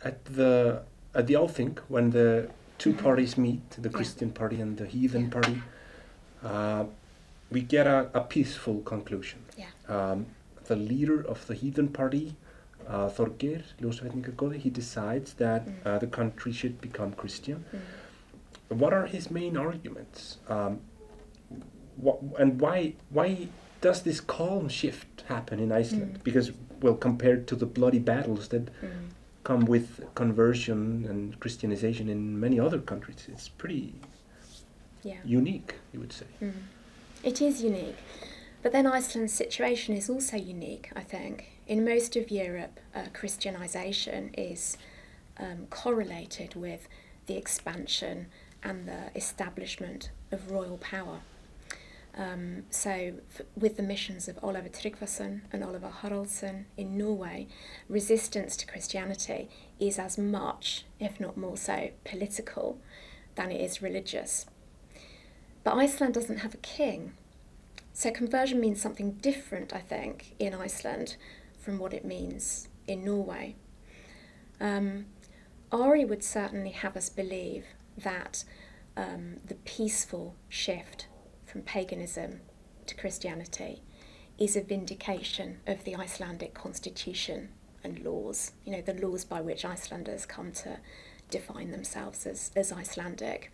at the Althing, when the two parties meet, the Christian party and the heathen party, we get a peaceful conclusion. The leader of the heathen party, Þorgeir Ljósvetningagoði, he decides that the country should become Christian. What are his main arguments? And why does this calm shift happen in Iceland? Because, well, compared to the bloody battles that come with conversion and Christianization in many other countries, it's pretty unique, you would say. It is unique. But then Iceland's situation is also unique, I think. In most of Europe, Christianization is correlated with the expansion and the establishment of royal power. So with the missions of Ólafur Tryggvason and Ólafur Haraldsson in Norway, resistance to Christianity is as much, if not more so, political than it is religious. But Iceland doesn't have a king. So conversion means something different, I think, in Iceland from what it means in Norway. Ari would certainly have us believe that the peaceful shift from paganism to Christianity is a vindication of the Icelandic constitution and laws, you know, the laws by which Icelanders come to define themselves as Icelandic.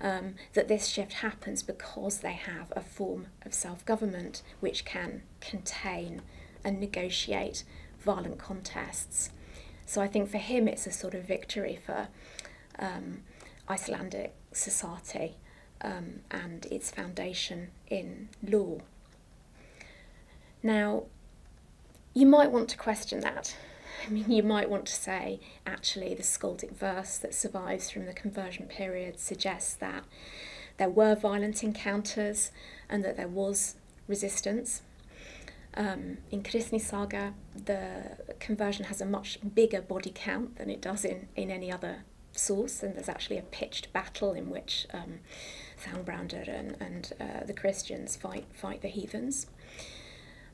That this shift happens because they have a form of self-government which can contain and negotiate violent contests. So I think for him it's a sort of victory for Icelandic society and its foundation in law. Now, you might want to question that. I mean, you might want to say, actually, the skaldic verse that survives from the conversion period suggests that there were violent encounters and that there was resistance. In Kristni Saga, the conversion has a much bigger body count than it does in any other source, and there's actually a pitched battle in which Thangbrandr and the Christians fight the heathens.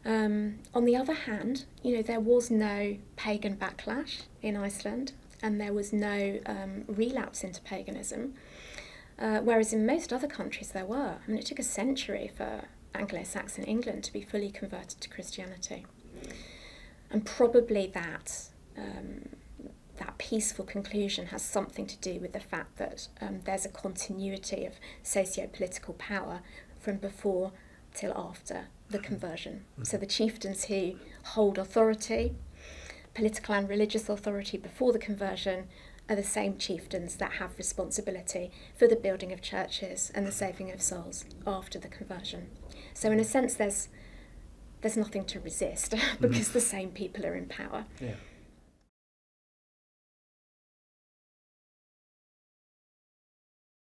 On the other hand, you know, there was no pagan backlash in Iceland, and there was no relapse into paganism, whereas in most other countries there were. I mean, it took a century for Anglo-Saxon England to be fully converted to Christianity. And probably that peaceful conclusion has something to do with the fact that there's a continuity of socio-political power from before till after the conversion. So the chieftains who hold authority, political and religious authority before the conversion, are the same chieftains that have responsibility for the building of churches and the saving of souls after the conversion. So in a sense there's nothing to resist because the same people are in power. Yeah.